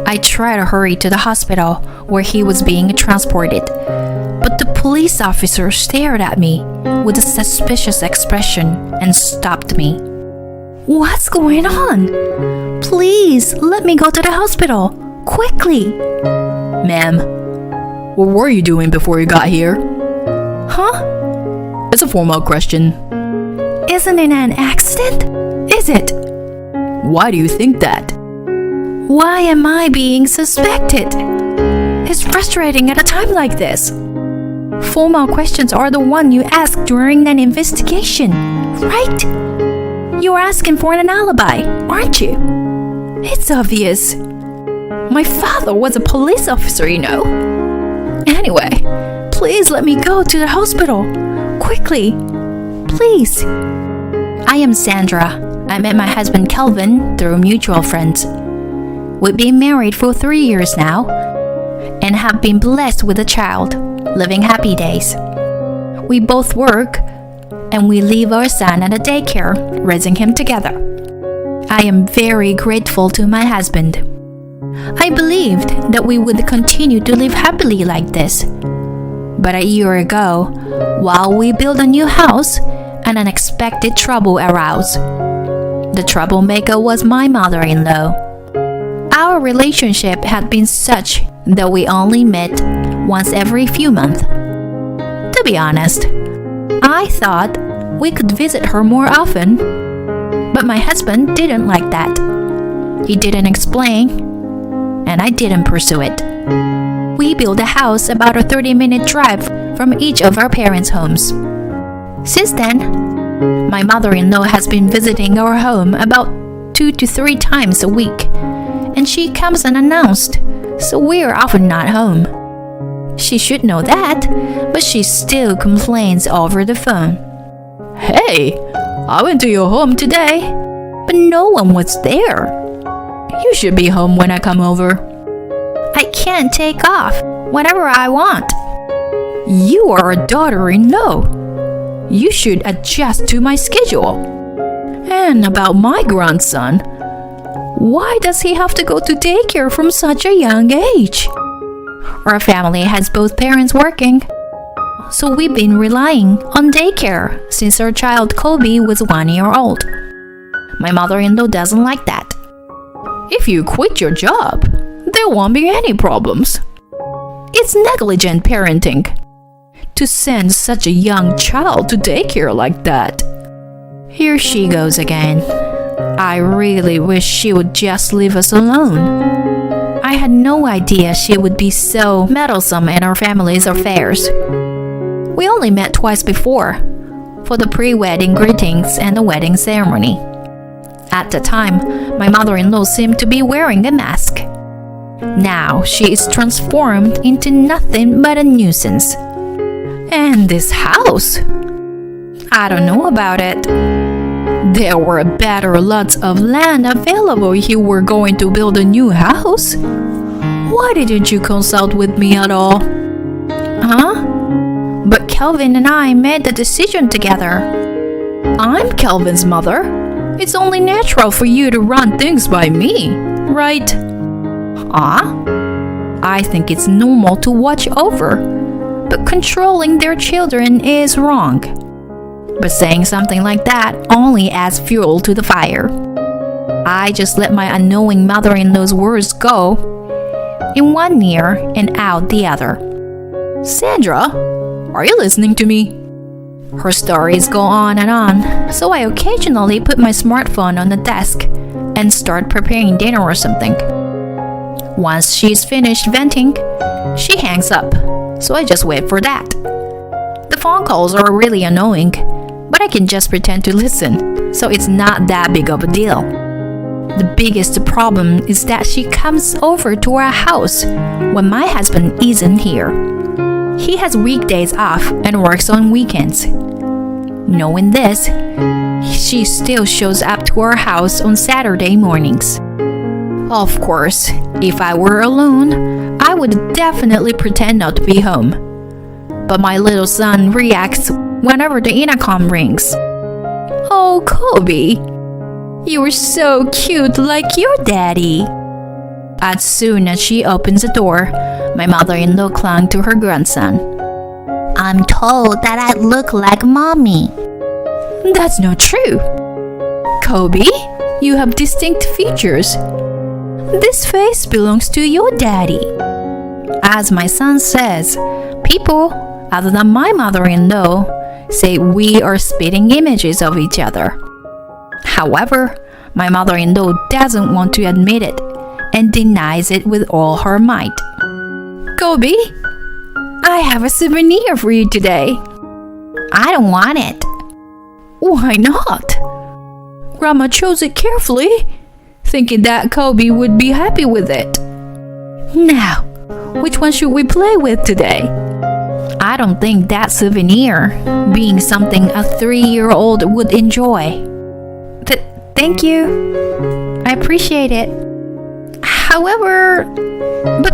I tried to hurry to the hospital where he was being transported, but the police officer stared at me with a suspicious expression and stopped me. "What's going on? Please let me go to the hospital, quickly." Ma'am, what were you doing before you got here? Huh? It's a formal question. Isn't it an accident? Is it? Why do you think that? Why am I being suspected? It's frustrating at a time like this. Formal questions are the one you ask during an investigation, right? You're asking for an alibi, aren't you? It's obvious. My father was a police officer, you know. Anyway, please let me go to the hospital. Quickly. Please. I am Sandra. I met my husband Kelvin through mutual friends. We've been married for 3 years now and have been blessed with a child, living happy days. We both work and we leave our son at a daycare, raising him together. I am very grateful to my husband. I believed that we would continue to live happily like this. But a year ago, while we built a new house, an unexpected trouble arose. The troublemaker was my mother-in-law. Our relationship had been such that we only met once every few months. To be honest, I thought we could visit her more often, but my husband didn't like that. He didn't explain, and I didn't pursue it. We built a house about a 30-minute drive from each of our parents' homes. Since then, my mother-in-law has been visiting our home about 2 to 3 times a week, and she comes unannounced, so we're often not home. She should know that, but she still complains over the phone. Hey, I went to your home today, but no one was there. You should be home when I come over. I can't take off whenever I want. You are a daughter-in-law. You should adjust to my schedule. And about my grandson, why does he have to go to daycare from such a young age? Our family has both parents working, so we've been relying on daycare since our child Kobe was 1 year old. My mother-in-law doesn't like that. If you quit your job, there won't be any problems. It's negligent parenting to send such a young child to daycare like that. Here she goes again. I really wish she would just leave us alone. I had no idea she would be so meddlesome in our family's affairs. We only met twice before, for the pre-wedding greetings and the wedding ceremony. At the time, my mother-in-law seemed to be wearing a mask. Now she is transformed into nothing but a nuisance. And this house? I don't know about it. There were better lots of land available if you were going to build a new house. Why didn't you consult with me at all? Huh? But Kelvin and I made the decision together. I'm Kelvin's mother. It's only natural for you to run things by me, right? I think it's normal to watch over, but controlling their children is wrong. But saying something like that only adds fuel to the fire. I just let my unknowing mother-in-law's words go in one ear and out the other. Sandra, are you listening to me? Her stories go on, so I occasionally put my smartphone on the desk and start preparing dinner or something. Once she's finished venting, she hangs up, so I just wait for that. The phone calls are really annoying, but I can just pretend to listen, so it's not that big of a deal. The biggest problem is that she comes over to our house when my husband isn't here. He has weekdays off and works on weekends. Knowing this, she still shows up to our house on Saturday mornings. Of course, if I were alone, I would definitely pretend not to be home. But my little son reacts whenever the intercom rings. Oh, Kobe, you're so cute like your daddy. As soon as she opens the door, my mother-in-law clung to her grandson. I'm told that I look like mommy. That's not true. Kobe, you have distinct features. This face belongs to your daddy. As my son says, people other than my mother-in-law say we are spitting images of each other. However, my mother-in-law doesn't want to admit it and denies it with all her might. Kobe, I have a souvenir for you today. I don't want it. Why not? Grandma chose it carefully, thinking that Kobe would be happy with it. Now, which one should we play with today? I don't think that souvenir being something a 3-year-old would enjoy. Thank you. I appreciate it. However, but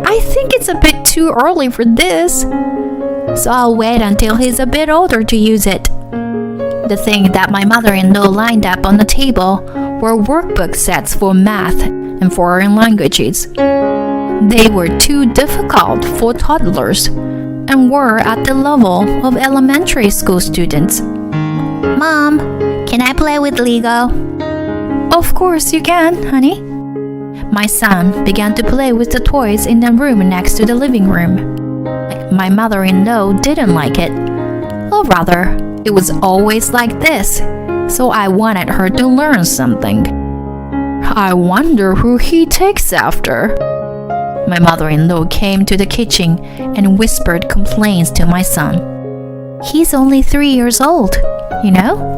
I think it's a bit too early for this, so I'll wait until he's a bit older to use it. The thing that my mother-in-law lined up on the table were workbook sets for math and foreign languages. They were too difficult for toddlers and were at the level of elementary school students. Mom, can I play with Lego? Of course you can, honey. My son began to play with the toys in the room next to the living room. My mother-in-law didn't like it. Or rather, it was always like this, so I wanted her to learn something. I wonder who he takes after. My mother-in-law came to the kitchen and whispered complaints to my son. He's only 3 years old, you know?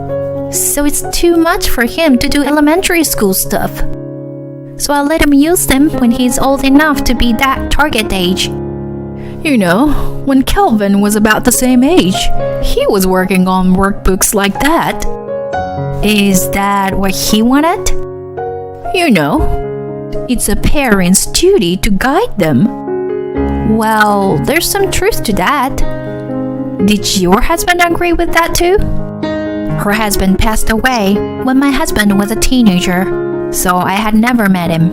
So it's too much for him to do elementary school stuff. So I'll let him use them when he's old enough to be that target age. You know, when Kelvin was about the same age, he was working on workbooks like that. Is that what he wanted? You know, it's a parent's duty to guide them. Well, there's some truth to that. Did your husband agree with that too? Her husband passed away when my husband was a teenager, so I had never met him.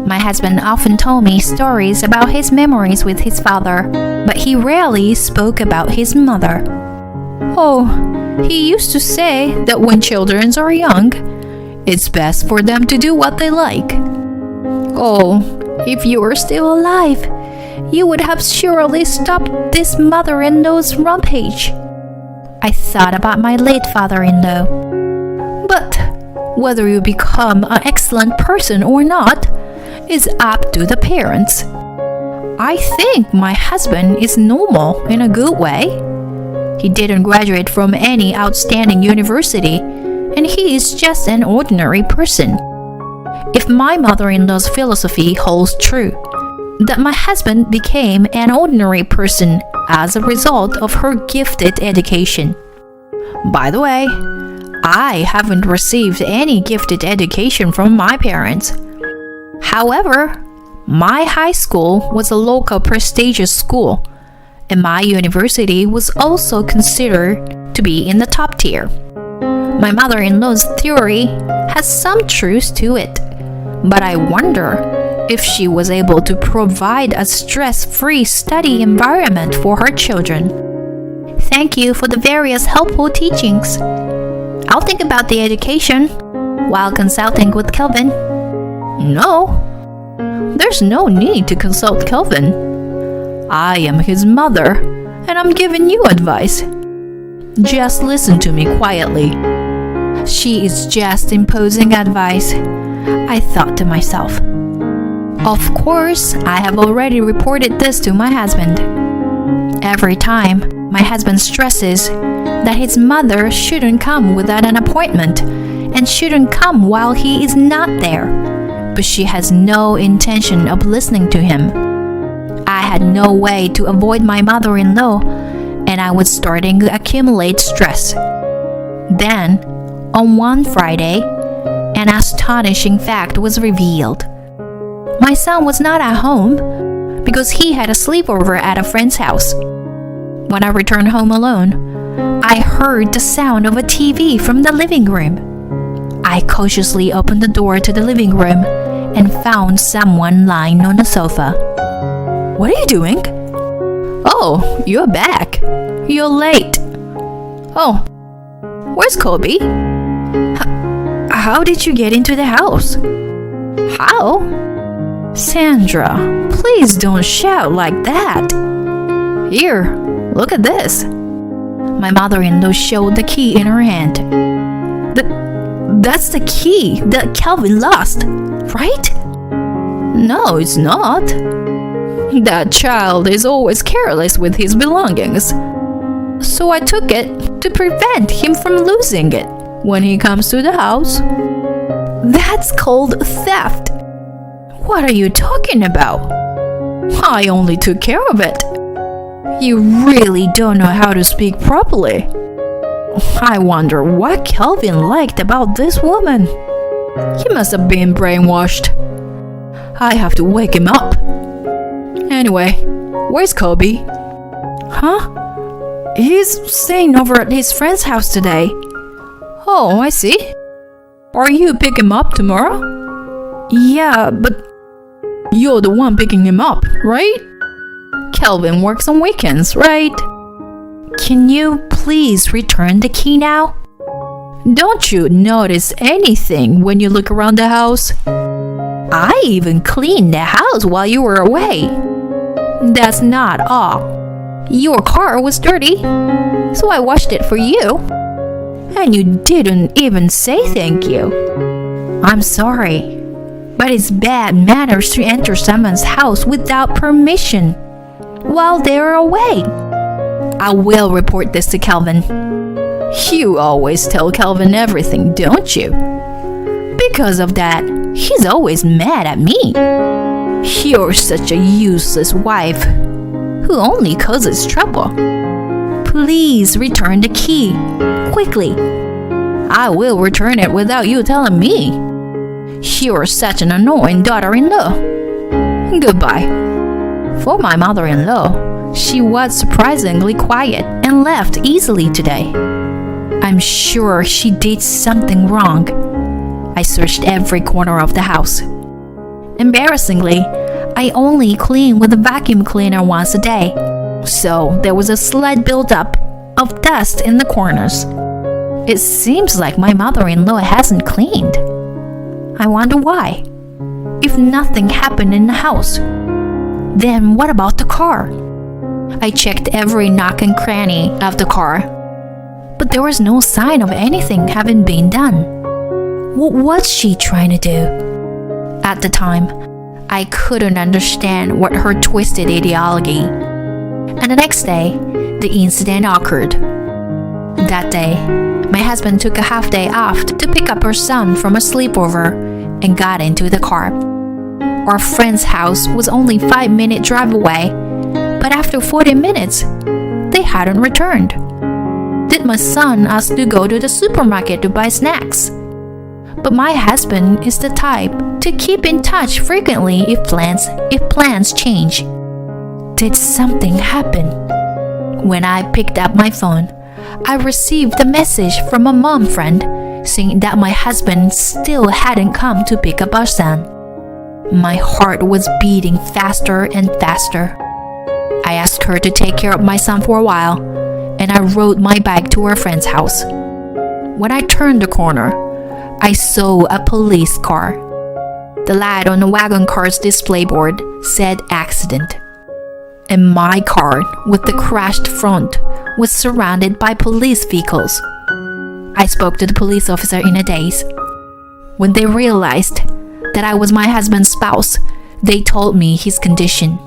My husband often told me stories about his memories with his father, but he rarely spoke about his mother. Oh, he used to say that when children are young, it's best for them to do what they like. Oh, if you were still alive, you would have surely stopped this mother-in-law's rampage. I thought about my late father-in-law. But whether you become an excellent person or not is up to the parents. I think my husband is normal in a good way. He didn't graduate from any outstanding university, and he is just an ordinary person. If my mother-in-law's philosophy holds true, that my husband became an ordinary person as a result of her gifted education. By the way, I haven't received any gifted education from my parents. However, my high school was a local prestigious school, and my university was also considered to be in the top tier. My mother-in-law's theory has some truth to it, but I wonder if she was able to provide a stress-free study environment for her children. Thank you for the various helpful teachings. I'll think about the education while consulting with Kelvin. No, there's no need to consult Kelvin. I am his mother, and I'm giving you advice. Just listen to me quietly. She is just imposing advice, I thought to myself. Of course, I have already reported this to my husband. Every time, my husband stresses that his mother shouldn't come without an appointment and shouldn't come while he is not there. But she has no intention of listening to him. I had no way to avoid my mother-in-law, and I was starting to accumulate stress. Then, on one Friday, an astonishing fact was revealed. My son was not at home because he had a sleepover at a friend's house. When I returned home alone, I heard the sound of a TV from the living room. I cautiously opened the door to the living room and found someone lying on the sofa. What are you doing? Oh, you're back. You're late. Oh, where's Kobe? How did you get into the house? How? Sandra, please don't shout like that. Here, look at this. My mother-in-law showed the key in her hand. That's the key that Calvin lost, right? No, it's not. That child is always careless with his belongings. So I took it to prevent him from losing it when he comes to the house. That's called theft. What are you talking about? I only took care of it. You really don't know how to speak properly. I wonder what Calvin liked about this woman. He must have been brainwashed. I have to wake him up. Anyway, where's Kobe? Huh? He's staying over at his friend's house today. Oh, I see. Are you picking him up tomorrow? Yeah, but you're the one picking him up, right? Calvin works on weekends, right? Can you please return the key now? Don't you notice anything when you look around the house? I even cleaned the house while you were away. That's not all. Your car was dirty, so I washed it for you. And you didn't even say thank you. I'm sorry, but it's bad manners to enter someone's house without permission while they're away. I will report this to Calvin. You always tell Calvin everything, don't you? Because of that, he's always mad at me. You're such a useless wife who only causes trouble. Please return the key, quickly. I will return it without you telling me. You're such an annoying daughter-in-law. Goodbye. For my mother-in-law, she was surprisingly quiet and left easily today. I'm sure she did something wrong. I searched every corner of the house. Embarrassingly, I only clean with a vacuum cleaner once a day, so there was a slight buildup of dust in the corners. It seems like my mother-in-law hasn't cleaned. I wonder why. If nothing happened in the house, then what about the car? I checked every nook and cranny of the car, but there was no sign of anything having been done. What was she trying to do? At the time, I couldn't understand what her twisted ideology. And the next day, the incident occurred. That day, my husband took a half day off to pick up our son from a sleepover and got into the car. Our friend's house was only 5-minute drive away, but after 40 minutes, they hadn't returned. Did my son ask to go to the supermarket to buy snacks? But my husband is the type to keep in touch frequently if plans change. Did something happen? When I picked up my phone, I received a message from a mom friend saying that my husband still hadn't come to pick up our son. My heart was beating faster and faster. I asked her to take care of my son for a while, and I rode my bike to our friend's house. When I turned the corner, I saw a police car. The light on the wagon car's display board said accident. And my car, with the crashed front, was surrounded by police vehicles. I spoke to the police officer in a daze. When they realized that I was my husband's spouse, they told me his condition.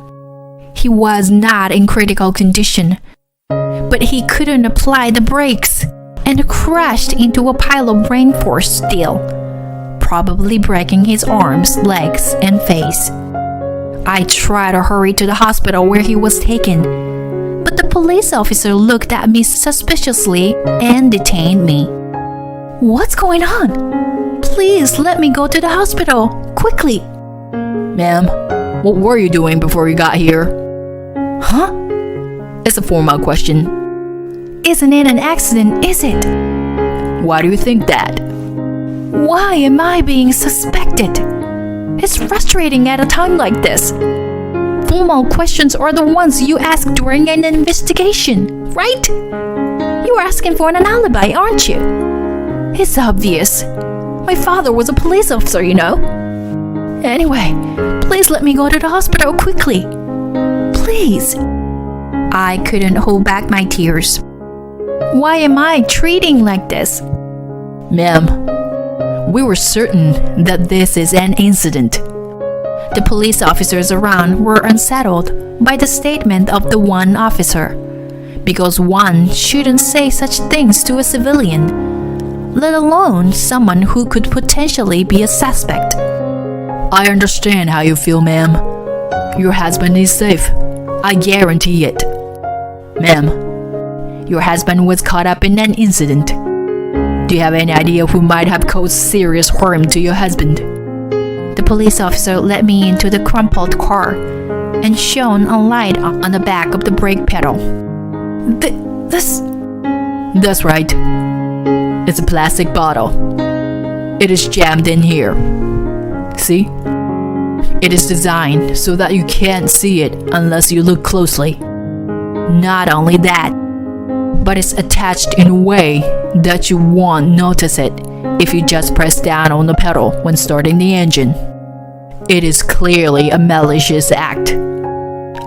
He was not in critical condition, but he couldn't apply the brakes and crashed into a pile of reinforced steel, probably breaking his arms, legs, and face. I tried to hurry to the hospital where he was taken, but the police officer looked at me suspiciously and detained me. What's going on? Please let me go to the hospital, quickly. Ma'am, what were you doing before you got here? Huh? It's a formal question. Isn't it an accident, is it? Why do you think that? Why am I being suspected? It's frustrating at a time like this. Formal questions are the ones you ask during an investigation, right? You're asking for an alibi, aren't you? It's obvious. My father was a police officer, you know. Anyway, please let me go to the hospital quickly. Please. I couldn't hold back my tears. Why am I treating like this? Ma'am, we were certain that this is an incident. The police officers around were unsettled by the statement of the one officer, because one shouldn't say such things to a civilian, let alone someone who could potentially be a suspect. I understand how you feel, ma'am. Your husband is safe. I guarantee it. Ma'am, your husband was caught up in an incident. Do you have any idea who might have caused serious harm to your husband? The police officer led me into the crumpled car and shone a light on the back of the brake pedal. This... That's right. It's a plastic bottle. It is jammed in here. See? It is designed so that you can't see it unless you look closely. Not only that, but it's attached in a way that you won't notice it if you just press down on the pedal when starting the engine. It is clearly a malicious act.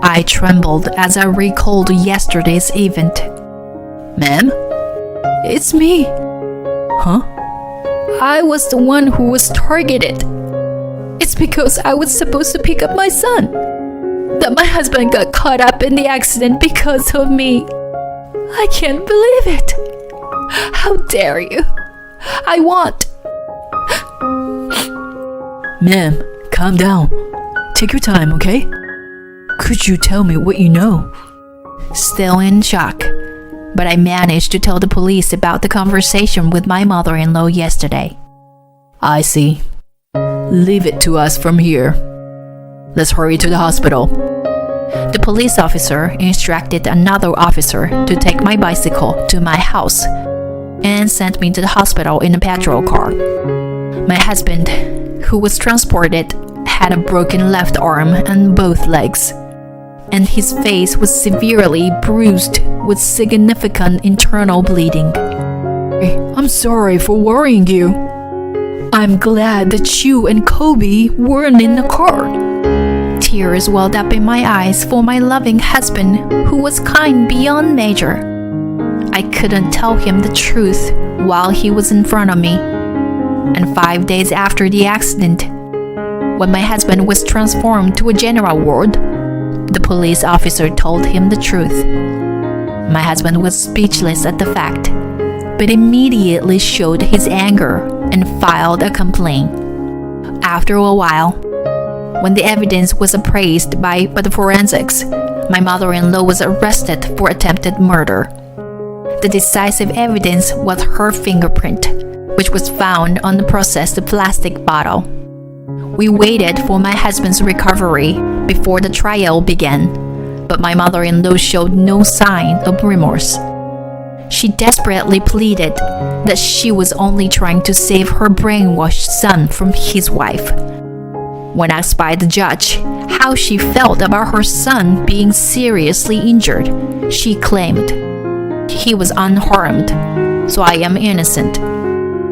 I trembled as I recalled yesterday's event. Ma'am? It's me. Huh? I was the one who was targeted. It's because I was supposed to pick up my son that my husband got caught up in the accident because of me. I can't believe it. How dare you? I won't. Ma'am, calm down. Take your time, okay? Could you tell me what you know? Still in shock, but I managed to tell the police about the conversation with my mother-in-law yesterday. I see. Leave it to us from here. Let's hurry to the hospital. The police officer instructed another officer to take my bicycle to my house and sent me to the hospital in a patrol car. My husband, who was transported, had a broken left arm and both legs, and his face was severely bruised with significant internal bleeding. I'm sorry for worrying you. I'm glad that you and Kobe weren't in the car. Tears welled up in my eyes for my loving husband, who was kind beyond measure. I couldn't tell him the truth while he was in front of me. And 5 days after the accident, when my husband was transformed to a general ward, the police officer told him the truth. My husband was speechless at the fact, but immediately showed his anger and filed a complaint. After a while, when the evidence was appraised by the forensics, my mother-in-law was arrested for attempted murder. The decisive evidence was her fingerprint, which was found on the processed plastic bottle. We waited for my husband's recovery before the trial began, but my mother-in-law showed no sign of remorse. She desperately pleaded that she was only trying to save her brainwashed son from his wife. When asked by the judge how she felt about her son being seriously injured, she claimed, "He was unharmed, so I am innocent."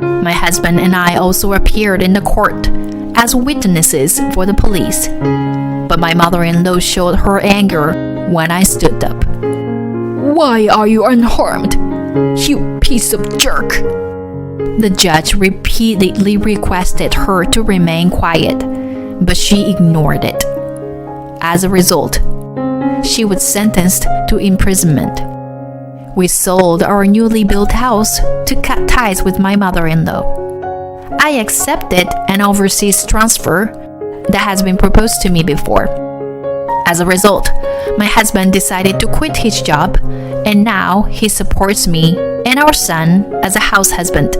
My husband and I also appeared in the court as witnesses for the police, but my mother-in-law showed her anger when I stood up. "Why are you unharmed? You piece of jerk!" The judge repeatedly requested her to remain quiet, but she ignored it. As a result, she was sentenced to imprisonment. We sold our newly built house to cut ties with my mother-in-law. I accepted an overseas transfer that has been proposed to me before. As a result, my husband decided to quit his job, and now he supports me and our son as a house husband.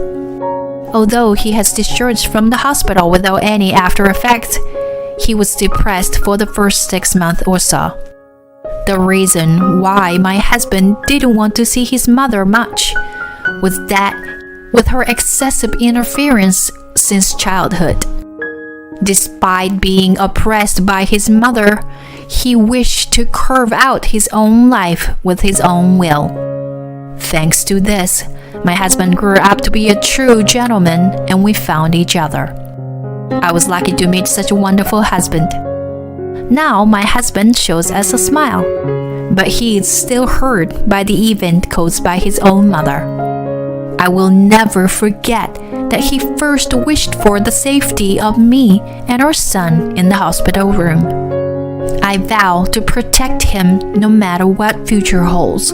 Although he has discharged from the hospital without any after effects, he was depressed for the first 6 months or so. The reason why my husband didn't want to see his mother much was that with her excessive interference since childhood. Despite being oppressed by his mother, he wished to carve out his own life with his own will. Thanks to this, my husband grew up to be a true gentleman and we found each other. I was lucky to meet such a wonderful husband. Now my husband shows us a smile, but he is still hurt by the event caused by his own mother. I will never forget that he first wished for the safety of me and our son in the hospital room. I vow to protect him no matter what future holds.